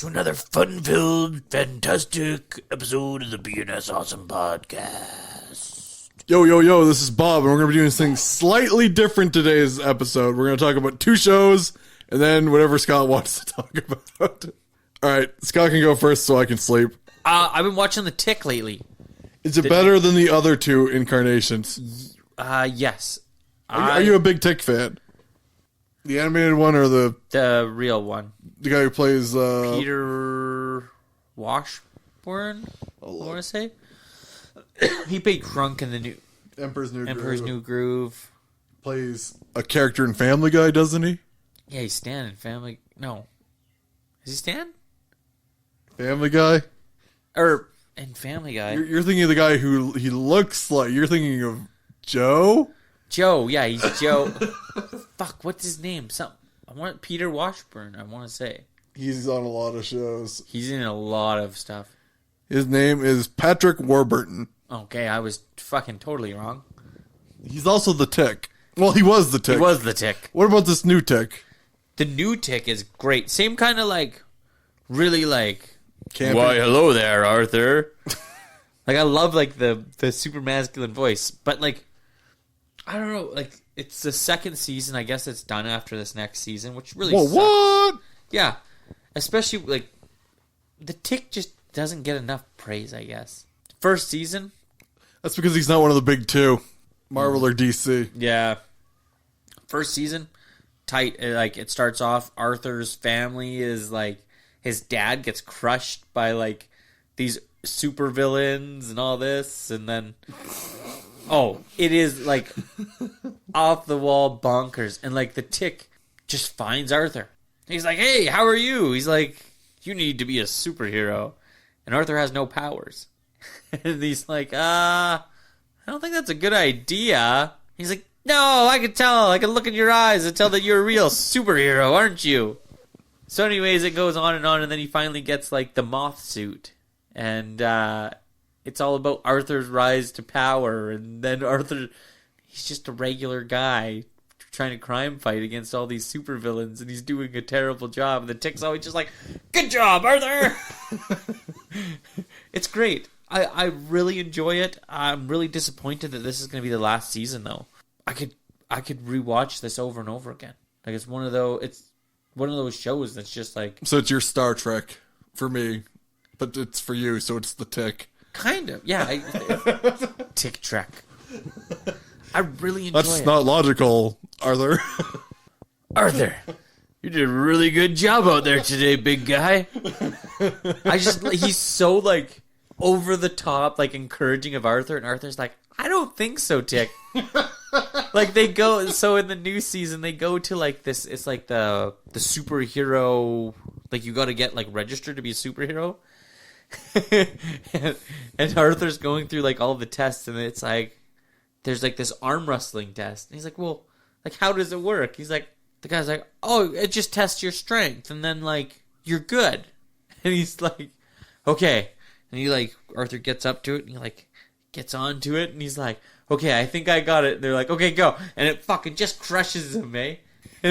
another fun-filled, fantastic episode of the BNS Awesome Podcast. Yo, this is Bob, and we're going to be doing something slightly different today's episode. We're going to talk about 2 shows, and then whatever Scott wants to talk about. All right, Scott can go first so I can sleep. I've been watching The Tick lately. Is it better than the other 2 incarnations? Yes. Are you a big Tick fan? The animated one or the real one? The guy who plays Peter Washburn, I want to say. He played Crunk in the new Emperor's New Groove. Plays a character in Family Guy, doesn't he? Yeah, he's Stan in Family. No, is he Stan? Family Guy, or in Family Guy? You're thinking of the guy who he looks like. You're thinking of Joe. Joe, yeah, he's Joe. Fuck, what's his name? I want Peter Washburn. I want to say he's on a lot of shows. He's in a lot of stuff. His name is Patrick Warburton. Okay, I was fucking totally wrong. He's also the Tick. Well, he was the Tick. He was the Tick. What about this new Tick? The new Tick is great. Same kind of like, really like. Camping. Why, hello there, Arthur. Like I love like the super masculine voice, but like. I don't know, like, it's the second season. I guess it's done after this next season, which really sucks. What? Yeah. Especially, like, the Tick just doesn't get enough praise, I guess. First season? That's because he's not one of the big 2, Marvel or DC. Yeah. First season, tight. Like, it starts off, Arthur's family is, like, his dad gets crushed by, like, these super villains and all this, and then... Oh, it is, like, off-the-wall bonkers. And, like, the Tick just finds Arthur. He's like, hey, how are you? He's like, you need to be a superhero. And Arthur has no powers. And he's like, I don't think that's a good idea. He's like, no, I can tell. I can look in your eyes and tell that you're a real superhero, aren't you? So anyways, it goes on, and then he finally gets, like, the moth suit. And, it's all about Arthur's rise to power, and then Arthur, he's just a regular guy trying to crime fight against all these supervillains, and he's doing a terrible job, and the Tick's always just like, good job, Arthur! It's great. I really enjoy it. I'm really disappointed that this is going to be the last season, though. I could rewatch this over and over again. Like, it's one of those shows that's just like... So it's your Star Trek for me, but it's for you, so it's the Tick. Kind of, yeah. Tick Trek. I really enjoy it. That's not logical, Arthur. Arthur, you did a really good job out there today, big guy. He's so, like, over the top, like, encouraging of Arthur, and Arthur's like, I don't think so, Tick. Like, they go, so in the new season, they go to, like, this, it's like the superhero, like, you gotta get, like, registered to be a superhero. and Arthur's going through like all the tests, and it's like there's like this arm wrestling test, and he's like, well, like, how does it work? He's like, the guy's like, oh, it just tests your strength, and then like you're good. And he's like, okay, and he like, Arthur gets up to it, and he like gets onto it, and he's like, okay, I think I got it. And they're like, okay, go, and it fucking just crushes him, and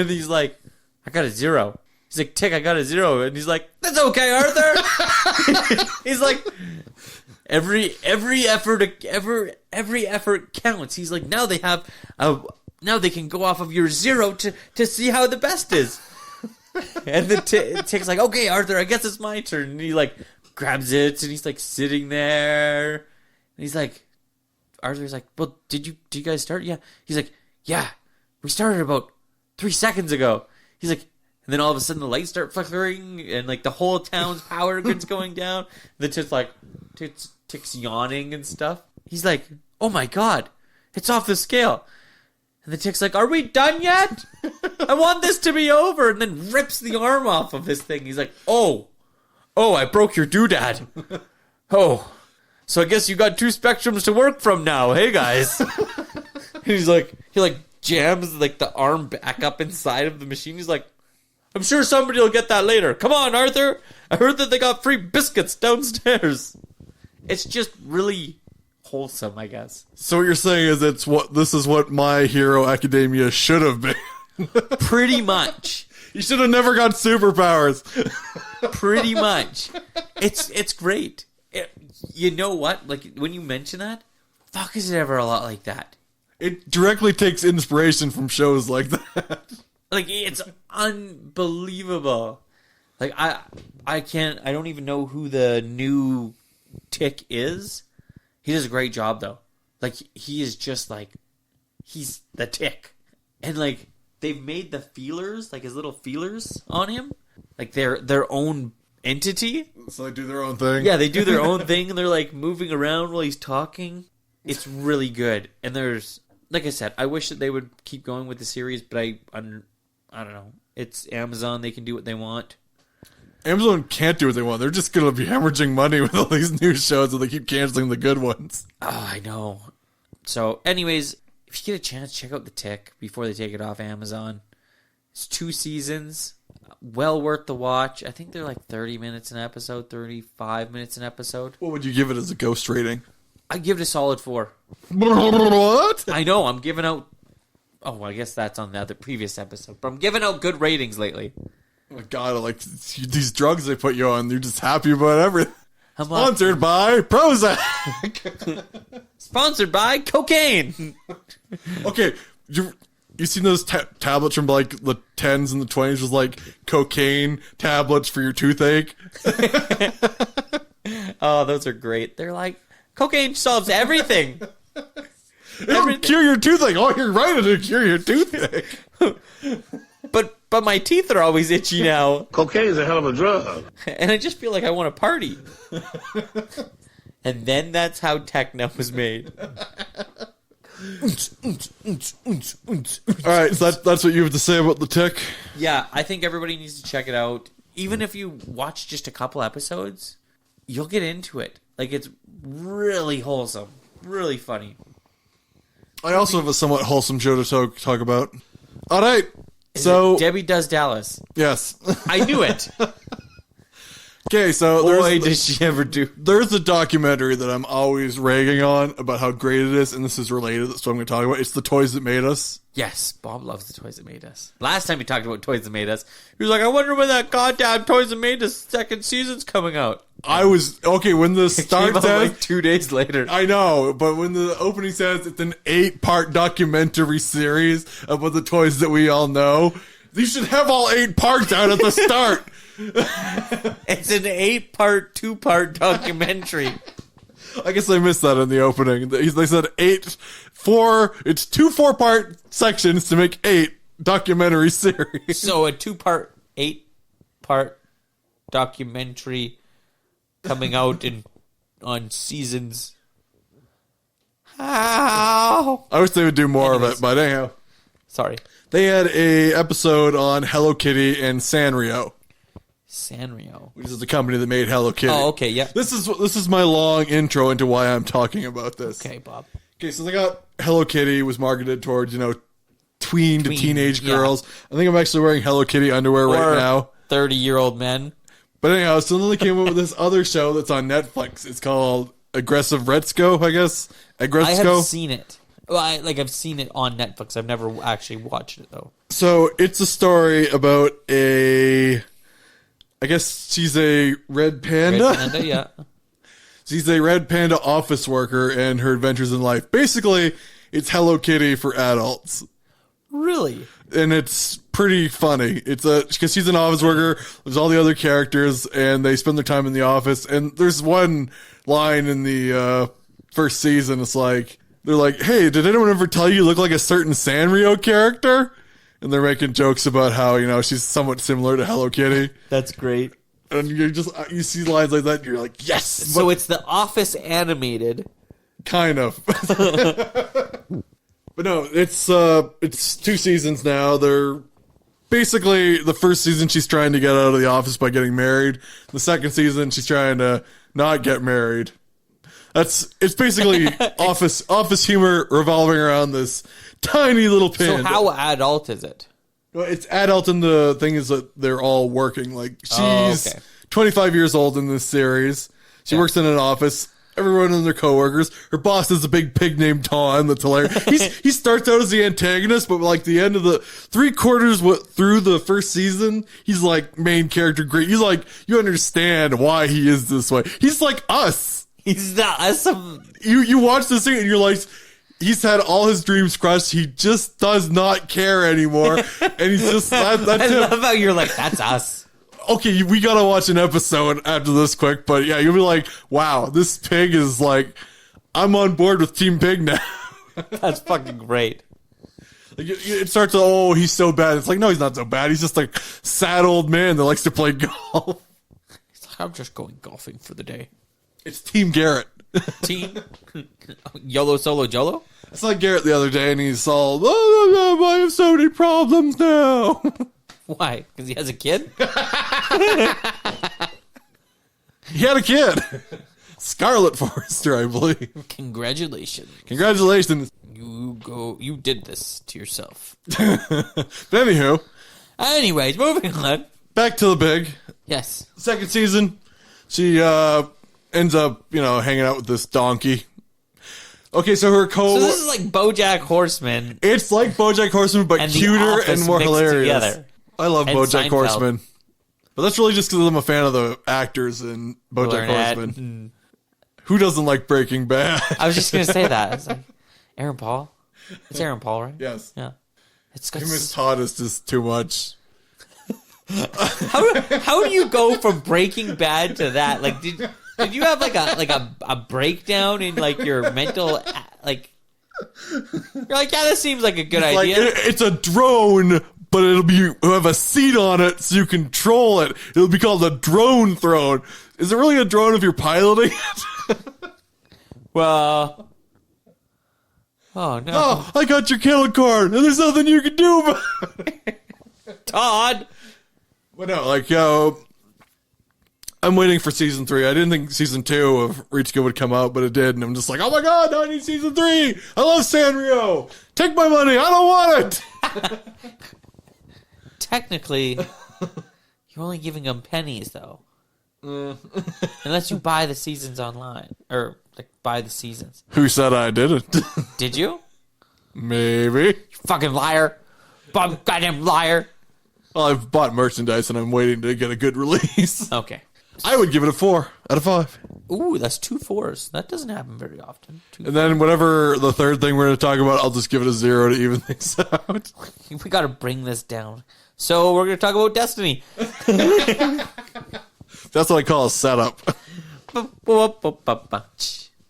he's like, I got a 0. He's like, Tick, I got a 0. And he's like, that's okay, Arthur. He's like, every effort counts. He's like, now they can go off of your 0 to see how the best is. And the Tick's like, okay, Arthur, I guess it's my turn. And he like grabs it, and he's like sitting there. And he's like, Arthur's like, well, did you guys start? Yeah. He's like, yeah, we started about 3 seconds ago. He's like, and then all of a sudden the lights start flickering, and like the whole town's power grid's going down. The Tick's yawning and stuff. He's like, oh my god, it's off the scale. And the Tick's like, are we done yet? I want this to be over. And then rips the arm off of his thing. He's like, oh, I broke your doodad. Oh, so I guess you got 2 spectrums to work from now. Hey guys. And he like jams like the arm back up inside of the machine. He's like, I'm sure somebody will get that later. Come on, Arthur. I heard that they got free biscuits downstairs. It's just really wholesome, I guess. So what you're saying is this is what My Hero Academia should have been. Pretty much. He should have never got superpowers. Pretty much. It's great. You know what? Like, when you mention that, fuck, is it ever a lot like that? It directly takes inspiration from shows like that. Like, it's unbelievable. Like, I don't even know who the new Tick is. He does a great job, though. Like, he is just like, he's the Tick. And, like, they've made the feelers, like his little feelers on him, like their own entity. So they do their own thing? Yeah, they do their own thing, and they're, like, moving around while he's talking. It's really good. And there's, like I said, I wish that they would keep going with the series, but I don't know. It's Amazon. They can do what they want. Amazon can't do what they want. They're just going to be hemorrhaging money with all these new shows, and they keep canceling the good ones. Oh, I know. So, anyways, if you get a chance, check out The Tick before they take it off Amazon. It's 2 seasons. Well worth the watch. I think they're like 30 minutes an episode, 35 minutes an episode. What would you give it as a ghost rating? I'd give it a solid 4. What? I know, I'm giving out... Oh, well, I guess that's on the previous episode. But I'm giving out good ratings lately. Oh my God, like these drugs they put you on, you're just happy about everything. Sponsored by Prozac. Sponsored by cocaine. Okay, you seen those tablets from like the 10s and the 20s with like cocaine tablets for your toothache? Oh, those are great. They're like, cocaine solves everything. It'll cure your toothache. Oh, you're right, it'll cure your toothache. But my teeth are always itchy now. Cocaine is a hell of a drug. And I just feel like I want to party. And then that's how techno was made. Alright, so that's what you have to say about The Tick? Yeah, I think everybody needs to check it out. Even if you watch just a couple episodes, you'll get into it. Like, it's really wholesome. Really funny. I also have a somewhat wholesome show to talk about. Alright, so... Debbie Does Dallas. Yes. I knew it. Okay, so Boy, does she ever do. There's a documentary that I'm always ragging on about how great it is, and this is related, so I'm going to talk about. It's The Toys That Made Us. Yes, Bob loves The Toys That Made Us. Last time he talked about Toys That Made Us, he was like, I wonder when that goddamn Toys That Made Us second season's coming out. I was, okay, when the start Came out says... like 2 days later. I know, but when the opening says it's an 8-part documentary series about the toys that we all know, you should have all 8 parts out at the start. It's an 8-part, 2-part documentary. I guess I missed that in the opening. They said 8, 4, it's 2 4-part sections to make 8 documentary series. So a 2-part, 8-part documentary coming out on seasons. How? I wish they would do more of it, but anyhow. Sorry. They had a episode on Hello Kitty and Sanrio. Sanrio. Which is the company that made Hello Kitty. Oh, okay, yeah. This is my long intro into why I'm talking about this. Okay, Bob. Okay, so they got Hello Kitty was marketed towards, tween to teenage girls. I think I'm actually wearing Hello Kitty underwear right now. 30-year-old men. But anyhow, so then they came up with this other show that's on Netflix. It's called Aggressive Retzko, I guess. I have seen it. Well, I've seen it on Netflix. I've never actually watched it, though. So it's a story about I guess she's a red panda. Red panda, yeah. She's a red panda office worker and her adventures in life. Basically, it's Hello Kitty for adults. Really? And it's pretty funny. It's because she's an office worker. There's all the other characters, and they spend their time in the office. And there's one line in the first season. It's like they're like, "Hey, did anyone ever tell you look like a certain Sanrio character?" And they're making jokes about how she's somewhat similar to Hello Kitty. That's great. And you see lines like that, and you're like, yes. So it's The Office animated. Kind of. But no, it's 2 seasons now. They're basically the first season she's trying to get out of the office by getting married. The second season she's trying to not get married. It's basically office humor revolving around this tiny little panda. So how adult is it? Well, it's adult, and the thing is that they're all working. Like she's 25 years old in this series. She works in an office. everyone and their coworkers. Her boss is a big pig named Ton. That's hilarious. He starts out as the antagonist, but like the end of the 3/4 through the first season, he's like main character great. He's like, you understand why he is this way. He's like us. He's not us. You watch this thing and you're like, he's had all his dreams crushed. He just does not care anymore. And he's just, that's I him. love how you're like, that's us. Okay, we gotta watch an episode after this quick, but yeah, you'll be like, wow, this pig is like, I'm on board with Team Pig now. That's fucking great. Like, it starts, oh, he's so bad. It's like, no, he's not so bad. He's just like sad old man that likes to play golf. He's like, I'm just going golfing for the day. It's Team Garrett. Team YOLO Solo Jolo? I saw Garrett the other day and he's all, oh, I have so many problems now. Why? Because he has a kid? He had a kid. Scarlett Forrester, I believe. Congratulations. Congratulations. You did this to yourself. But anywho, Anyways, moving on. back to the pig. Yes. Second season, she ends up, hanging out with this donkey. Okay, so her So this is like BoJack Horseman it's like BoJack Horseman, but and The cuter Office and more mixed hilarious. together. I love And BoJack Seinfeld. Horseman, but that's really just because I'm a fan of the actors in BoJack Bernadette. Horseman. Who doesn't like Breaking Bad? I was just going to say that. It's like, Aaron Paul? It's Aaron Paul, right? Yes, Yeah. It's got Miss Todd is just too much. How do you go from Breaking Bad to that? Like, did you have like a breakdown in like your mental like? You're like, yeah, this seems like a good Like idea. it's a drone, but it'll have a seat on it so you control it. It'll be called a drone throne. Is it really a drone if you're piloting it? Well, oh no, Oh, I got your killer card, and there's nothing you can do about it. Todd. But no, like, I'm waiting for season 3. I didn't think season 2 of Reach Good would come out, but it did, and I'm just like, oh my god, now I need season 3. I love Sanrio. Take my money. I don't want it. Technically, you're only giving them pennies though, unless you buy the seasons online or like buy the seasons. Who said I didn't? Did you? Maybe. Fucking liar! Goddamn liar! Well, I've bought merchandise, and I'm waiting to get a good release. Okay. I would give it a 4 out of 5. Ooh, that's 2 4s. That doesn't happen very often. And then whatever the third thing we're going to talk about, I'll just give it a 0 to even things out. We got to bring this down. So we're going to talk about Destiny. That's what I call a setup.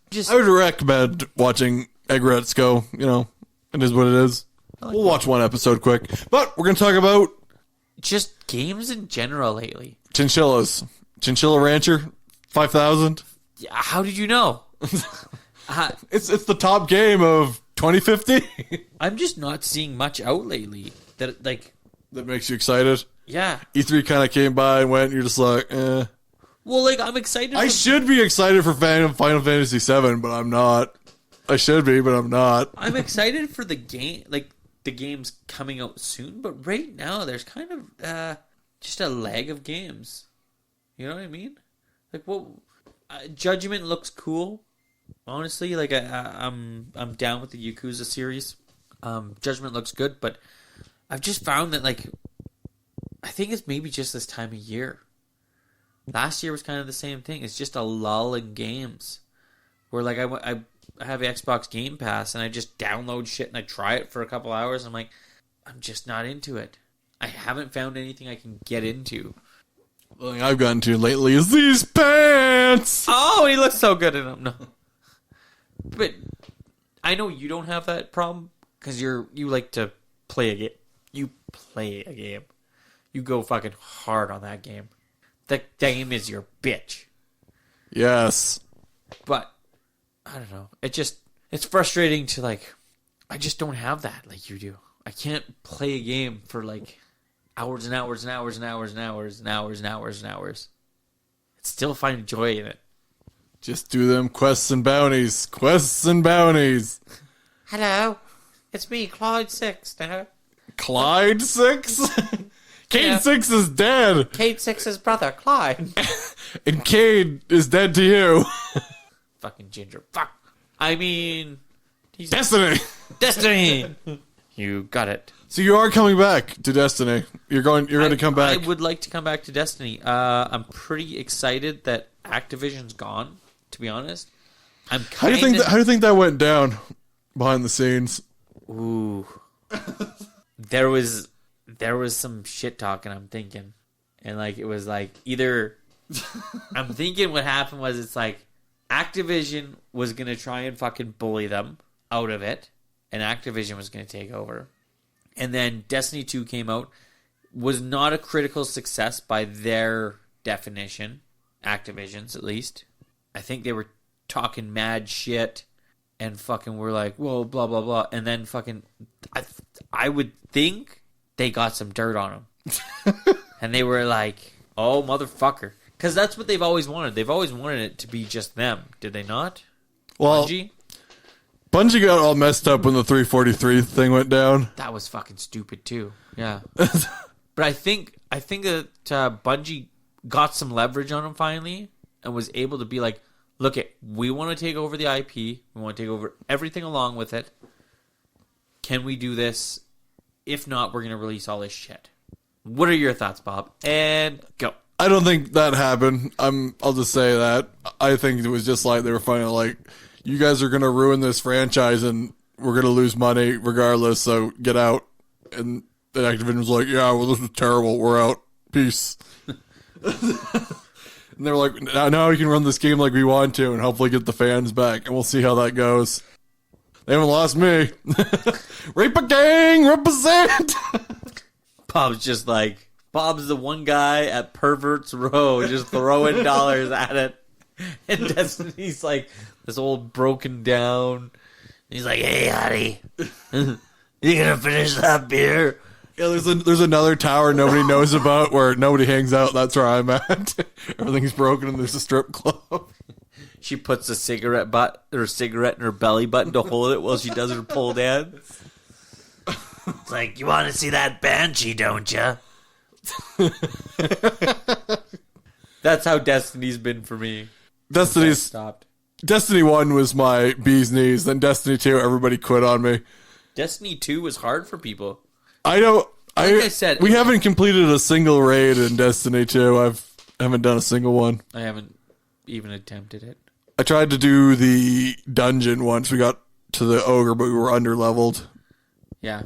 Just I would recommend watching Eggrettes go. It is what it is. We'll watch one episode quick. But we're going to talk about just games in general lately. chinchillas. Chinchilla Rancher, 5,000. Yeah, how did you know? It's the top game of 2050. I'm just not seeing much out lately. That That makes you excited. yeah. E3 kind of came by and went, and you're just like, eh. Well, like I'm excited. I should be excited for Final Fantasy VII, but I'm not. I should be, but I'm not. I'm excited for the game, like the games coming out soon. But right now, there's kind of just a lag of games. You know what I mean? Like, Judgment looks cool. Honestly, like I'm down with the Yakuza series. Judgment looks good, but I've just found that like I think it's maybe just this time of year. Last year was kind of the same thing. It's just a lull in games where like I have Xbox Game Pass and I just download shit and I try it for a couple hours. I'm like, I'm just not into it. I haven't found anything I can get into. The thing I've gotten to lately is these pants. Oh, he looks so good in them. No, but I know you don't have that problem because you like to play a game. You play a game. You go fucking hard on that game. That game is your bitch. Yes. But I don't know. It's frustrating to like. I just don't have that like you do. I can't play a game for like hours and hours and hours and hours and hours and hours and hours and hours. I still find joy in it. Just do them quests and bounties. Quests and bounties. Hello, it's me, Clyde Six. Now, Clyde 6? Cade Yeah. 6 is dead. Cade Six's brother, Clyde. And Cade is dead to you. fucking Ginger. Fuck. I mean, he's Destiny. Destiny. You got it. So you are coming back to Destiny. You're going to come back. I would like to come back to Destiny. I'm pretty excited that Activision's gone, to be honest. How do you think that went down behind the scenes? Ooh. There was some shit talking, I'm thinking. And like it was like either I'm thinking what happened was it's like Activision was gonna try and fucking bully them out of it, and Activision was gonna take over. And then Destiny 2 came out, was not a critical success by their definition, Activision's at least. I think they were talking mad shit and fucking were like, whoa, blah, blah, blah. And then fucking, I would think they got some dirt on them. And they were like, oh, motherfucker. Because that's what they've always wanted. They've always wanted it to be just them. Did they not? Well, Bungie got all messed up when the 343 thing went down. That was fucking stupid too. Yeah. But I think that Bungie got some leverage on them finally and was able to be like, look, we want to take over the IP. We want to take over everything along with it. Can we do this? If not, we're going to release all this shit. What are your thoughts, Bob? And go. I don't think that happened. I'll just say that. I think it was just like they were finally like, you guys are going to ruin this franchise and we're going to lose money regardless, so get out. And then Activision was like, yeah, well, this is terrible. We're out. Peace. And they were like, now we can run this game like we want to and hopefully get the fans back, and we'll see how that goes. They haven't lost me. Rape Gang, represent! Bob's the one guy at Perverts Row just throwing dollars at it. And Destiny's like this old broken down. He's like, hey, honey, you gonna finish that beer? Yeah, there's another tower nobody knows about where nobody hangs out. That's where I'm at. Everything's broken and there's a strip club. She puts a cigarette in her belly button to hold it while she does her pole dance. It's like, you want to see that banshee, don't you? That's how Destiny's been for me. Stopped. Destiny 1 was my bee's knees. Then Destiny 2, everybody quit on me. Destiny 2 was hard for people. I know. Like I said, we haven't completed a single raid in Destiny 2. I haven't done a single one. I haven't even attempted it. I tried to do the dungeon once. We got to the ogre, but we were under-leveled. Yeah.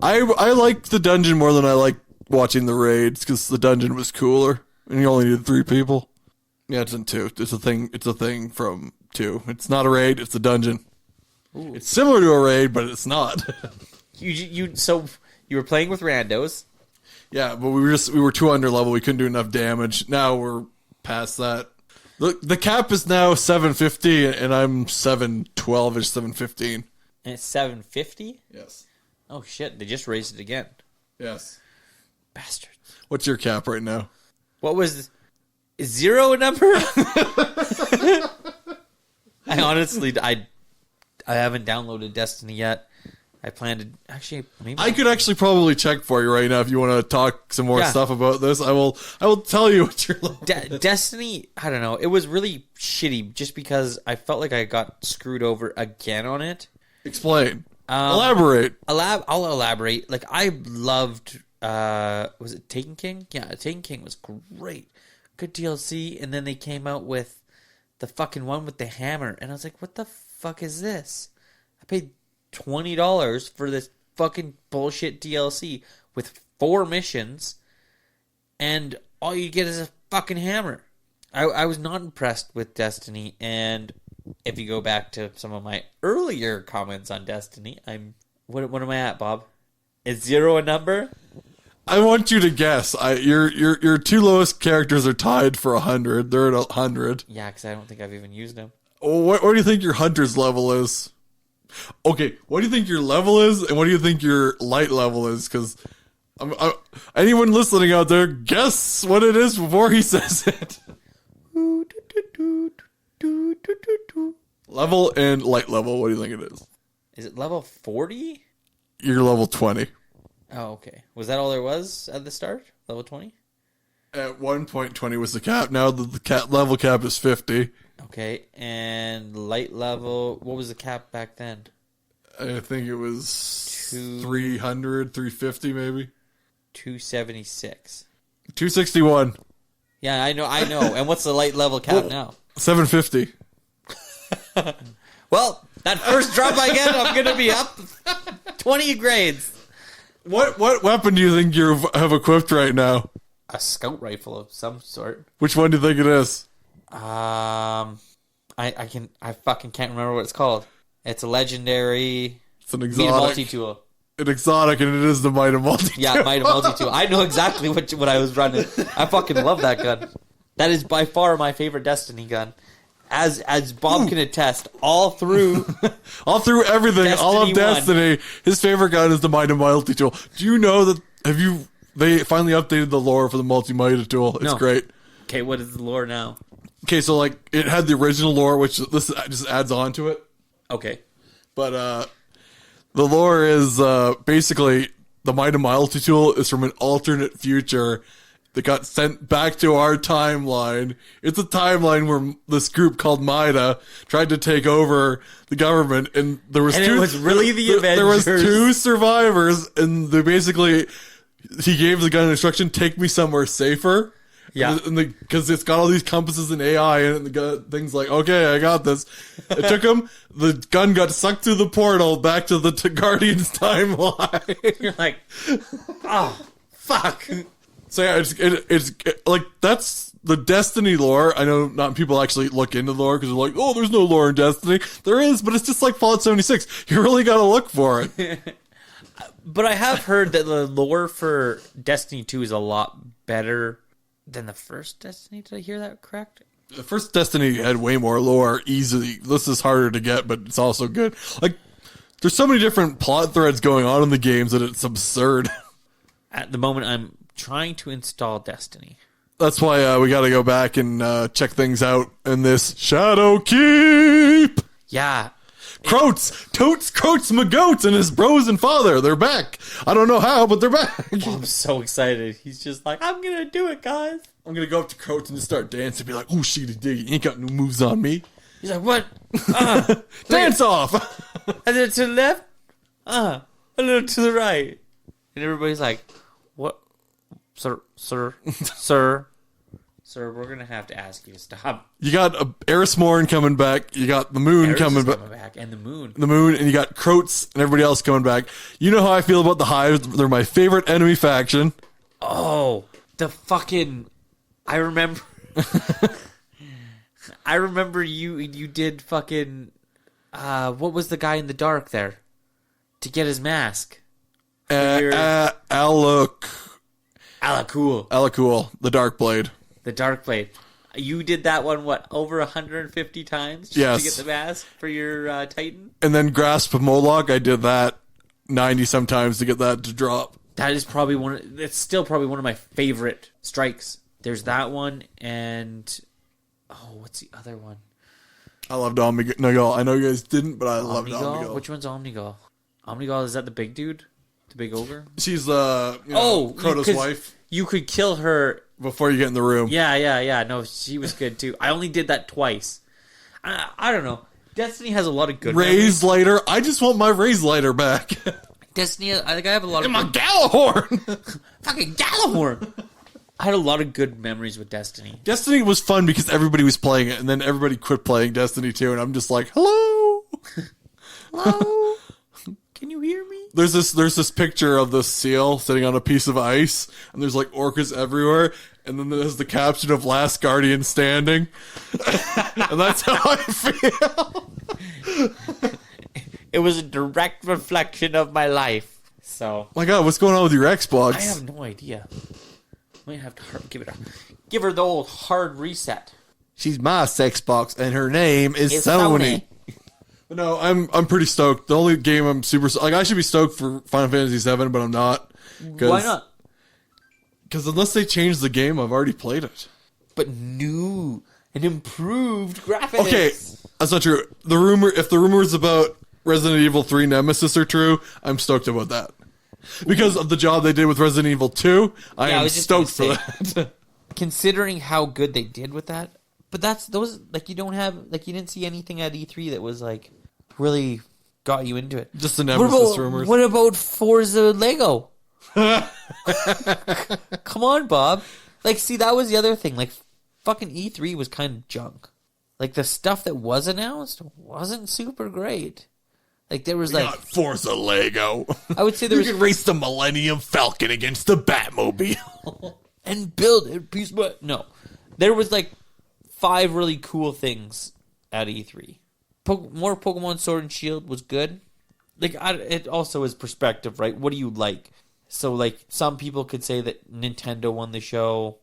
I liked the dungeon more than I liked watching the raids because the dungeon was cooler and you only needed 3 people. Yeah, it's in 2. It's a thing from 2. It's not a raid, it's a dungeon. Ooh. It's similar to a raid, but it's not. So you were playing with randos. Yeah, but we were too under level. We couldn't do enough damage. Now we're past that. The cap is now 750 and I'm 712ish, 715. And it's 750? Yes. Oh shit, they just raised it again. Yes. Bastards. What's your cap right now? What was... Is 0 a number? I honestly... I haven't downloaded Destiny yet. I plan to... Actually, maybe... I could actually probably check for you right now if you want to talk some more stuff about this. I will tell you what you're looking at. Destiny, I don't know. It was really shitty just because I felt like I got screwed over again on it. Explain. Elaborate. I'll elaborate. Like, I loved... was it Taken King? Yeah, Taken King was great. Good DLC. And then they came out with the fucking one with the hammer. And I was like, what the fuck is this? I paid $20 for this fucking bullshit DLC with 4 missions. And all you get is a fucking hammer. I was not impressed with Destiny. And if you go back to some of my earlier comments on Destiny, what am I at, Bob? Is 0 a number? I want you to guess. Your 2 lowest characters are tied for 100. They're at 100. Yeah, because I don't think I've even used them. What do you think your hunter's level is? Okay, what do you think your level is, and what do you think your light level is? Because anyone listening out there, guess what it is before he says it. Level and light level, what do you think it is? Is it level 40? You're level 20. Oh, okay. Was that all there was at the start? Level 20? At one point, 20 was the cap. Now the level cap is 50. Okay, and light level. What was the cap back then? I think it was 300, 350 maybe. 276. 261. Yeah, I know. And what's the light level cap now? 750. Well, that first drop I get, I'm going to be up 20 grades. What weapon do you think you have equipped right now? A scout rifle of some sort. Which one do you think it is? I fucking can't remember what it's called. It's a legendary. It's an Meat exotic. multi-tool. An exotic, and it is the Might of Multi. Yeah, Might of multi-tool. I know exactly what I was running. I fucking love that gun. That is by far my favorite Destiny gun. As Bob can attest, all through everything, Destiny all of 1. Destiny, his favorite gun is the Might of Multi-Tool. Do you know that, they finally updated the lore for the Multi-Mighty tool. It's great. Okay, what is the lore now? Okay, so like, it had the original lore, which this just adds on to it. Okay. But, the lore is, basically, the Might of Multi-Tool is from an alternate future that got sent back to our timeline. It's a timeline where this group called Mida tried to take over the government, and there was it was really the Avengers. There was 2 survivors, and they basically, he gave the gun instruction, take me somewhere safer. Yeah. Because it's got all these compasses and AI in it, and the thing's like, okay, I got this. It took him, the gun got sucked through the portal back to the Guardians timeline. You're like, oh, fuck. So yeah, it's like, that's the Destiny lore. I know not people actually look into the lore because they're like, oh, there's no lore in Destiny. There is, but it's just like Fallout 76. You really gotta look for it. But I have heard that the lore for Destiny 2 is a lot better than the first Destiny. Did I hear that correct? The first Destiny had way more lore, easily. This is harder to get, but it's also good. Like, there's so many different plot threads going on in the games that it's absurd. At the moment, I'm trying to install Destiny. That's why we gotta go back and check things out in this Shadow Keep. Yeah. Croats, my goats, and his bros and father. They're back. I don't know how, but they're back. I'm so excited. He's just like, I'm gonna do it, guys. I'm gonna go up to Croats and just start dancing and be like, oh, shitty diggy, you ain't got no moves on me. He's like, what? Dance off. A little to the left? A little to the right. And everybody's like, what? Sir, we're going to have to ask you to stop. You got Eris Morn coming back. You got the moon coming back. And the moon. The moon, and you got Croats and everybody else coming back. You know how I feel about the Hive. They're my favorite enemy faction. Oh, the fucking... I remember... I remember you did fucking... what was the guy in the dark there? To get his mask. Alakul, the Dark Blade. The Dark Blade. You did that one, what, over 150 times? Just yes. To get the mask for your Titan? And then Grasp of Moloch, I did that 90 sometimes to get that to drop. That is probably it's still probably one of my favorite strikes. There's that one, and... Oh, what's the other one? I loved Omnigul. I know you guys didn't, but I loved Omnigul. Which one's Omnigul? Omnigul, is that the big dude? The big ogre? She's Crota's wife. You could kill her before you get in the room. Yeah. No, she was good too. I only did that twice. I don't know. Destiny has a lot of good Raise lighter. I just want my raise lighter back. Destiny, I think I have a lot of... And my Gallahorn! Fucking Gallahorn! I had a lot of good memories with Destiny. Destiny was fun because everybody was playing it, and then everybody quit playing Destiny 2, and I'm just like, hello? Hello? Can you hear me? There's this picture of this seal sitting on a piece of ice, and there's like orcas everywhere, and then there's the caption of Last Guardian Standing. And that's how I feel. It was a direct reflection of my life. So, my God, what's going on with your Xbox? I have no idea. Might have to give her the old hard reset. She's my Xbox, and her name is Sony. But no, I'm pretty stoked. The only game I'm super I should be stoked for Final Fantasy VII, but I'm not. Why not? Because unless they change the game, I've already played it. But new and improved graphics. Okay, that's not true. If the rumors about Resident Evil 3 Nemesis are true, I'm stoked about that. Because of the job they did with Resident Evil 2, I am stoked for that. Considering how good they did with that, But that's those like you don't have like you didn't see anything at E3 that was like really got you into it. Just the Nemesis rumors. What about Forza Lego? Come on, Bob. Like, see, that was the other thing. Like, fucking E3 was kind of junk. Like, the stuff that was announced wasn't super great. Like, there was, We like... got Forza Lego. I would say there was... You can race the Millennium Falcon against the Batmobile. and build it piece by... No. There was, like, 5 really cool things at E3. More Pokemon Sword and Shield was good. Like, it also is perspective, right? What do you like? So, like, some people could say that Nintendo won the show.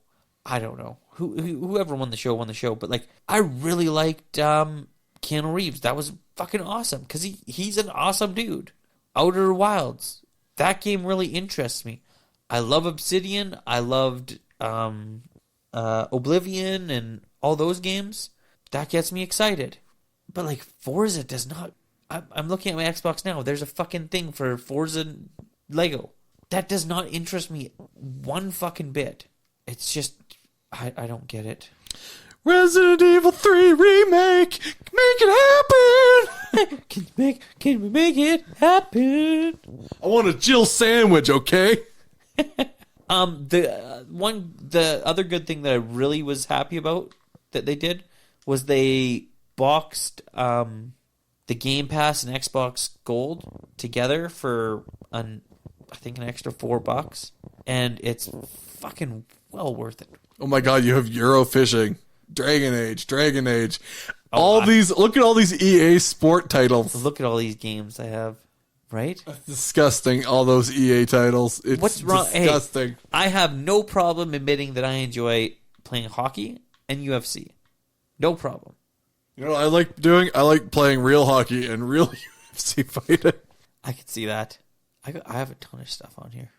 I don't know. Whoever won the show. But, like, I really liked Keanu Reeves. That was fucking awesome. Because he's an awesome dude. Outer Wilds. That game really interests me. I love Obsidian. I loved Oblivion and all those games. That gets me excited. But, like, Forza does not... I'm looking at my Xbox now. There's a fucking thing for Forza Lego. That does not interest me one fucking bit. It's just... I don't get it. Resident Evil 3 Remake! Make it happen! Can we make it happen? I want a Jill sandwich, okay? The other good thing that I really was happy about that they did was they boxed the Game Pass and Xbox Gold together for I think an extra $4, and it's fucking well worth it. Oh my god, you have Eurofishing, Dragon Age. Look at all these EA Sport titles. Look at all these games I have, right? That's disgusting, all those EA titles. It's What's wrong? disgusting. Hey, I have no problem admitting that I enjoy playing hockey and UFC. No problem. You know what I like doing? I like playing real hockey and real UFC fighting. I can see that. I have a ton of stuff on here.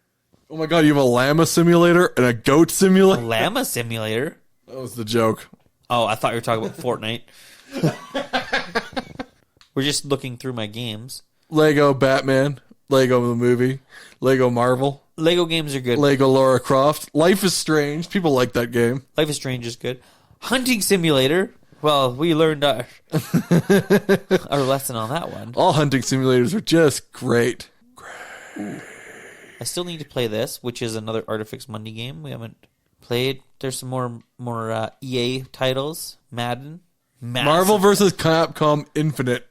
Oh my god, you have a llama simulator and a goat simulator? Llama Simulator? That was the joke. Oh, I thought you were talking about Fortnite. We're just looking through my games. Lego Batman, Lego the movie, Lego Marvel, Lego games are good. Lego Lara Croft, Life is Strange. People like that game. Life is Strange is good. Hunting Simulator. Well, we learned our lesson on that one. All hunting simulators are just great. I still need to play this, which is another Artifix Monday game we haven't played. There's some more EA titles. Madden. Marvel vs. Capcom Infinite.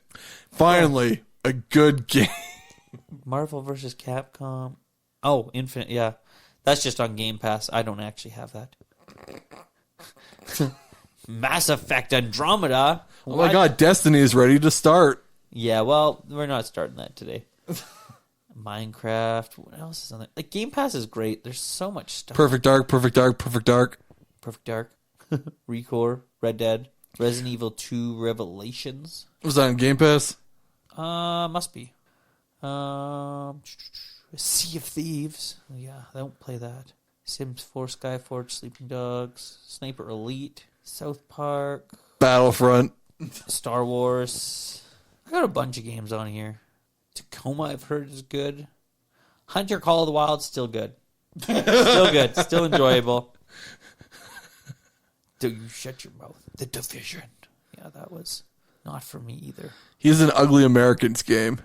Finally, a good game. Marvel vs. Capcom. Oh, Infinite, yeah. That's just on Game Pass. I don't actually have that. Mass Effect Andromeda. Oh my god, Destiny is ready to start. Yeah, well, we're not starting that today. Minecraft. What else is on there? Like, Game Pass is great. There's so much stuff. Perfect Dark. Perfect Dark. Recore. Red Dead. Resident Evil 2 Revelations. Was that on Game Pass? Must be. Sea of Thieves. Yeah, I don't play that. Sims 4, Skyforge, Sleeping Dogs, Sniper Elite, South Park, Battlefront, Star Wars. I got a bunch of games on here. Tacoma, I've heard, is good. Hunter Call of the Wild, still good. Still good. Still enjoyable. Do you shut your mouth? The Division. Yeah, that was not for me either. He's an Ugly Americans game.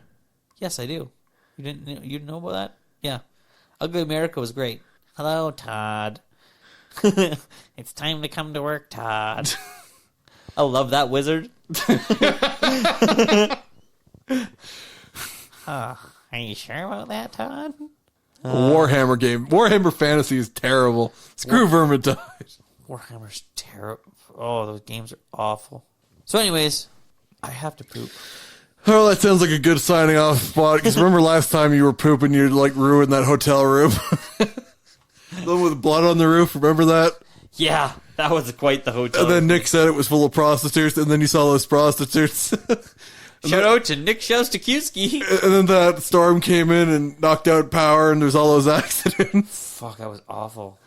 Yes, I do. You didn't know about that? Yeah. Ugly America was great. Hello, Todd. It's time to come to work, Todd. I love that wizard. Are you sure about that, Todd? A Warhammer game. Warhammer Fantasy is terrible. Screw Vermintide. Warhammer's terrible. Oh, those games are awful. So anyways, I have to poop. Oh, that sounds like a good signing off spot. Because remember last time you were pooping, you'd like ruin that hotel room. The one with blood on the roof. Remember that? Yeah, that was quite the hotel. And then Nick said it was full of prostitutes, and then you saw those prostitutes. Shout out to Nick Shostakowski. And then that storm came in and knocked out power, and there's all those accidents. Fuck, that was awful.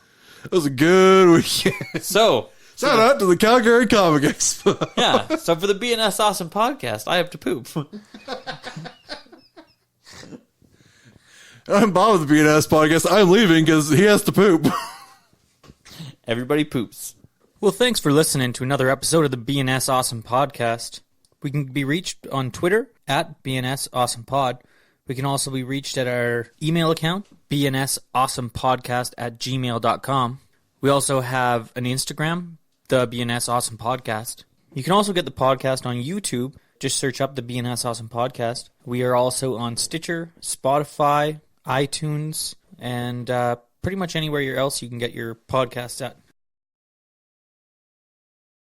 It was a good weekend. So, shout out to the Calgary Comic Expo. Yeah, so for the BNS Awesome podcast, I have to poop. I'm Bob with the BNS podcast. I'm leaving because he has to poop. Everybody poops. Well, thanks for listening to another episode of the BNS Awesome Podcast. We can be reached on Twitter at BNS Awesome Pod. We can also be reached at our email account, bnsawesomepodcast@gmail.com. We also have an Instagram, the BNS Awesome Podcast. You can also get the podcast on YouTube. Just search up the BNS Awesome Podcast. We are also on Stitcher, Spotify, iTunes, and pretty much anywhere else you can get your podcasts at.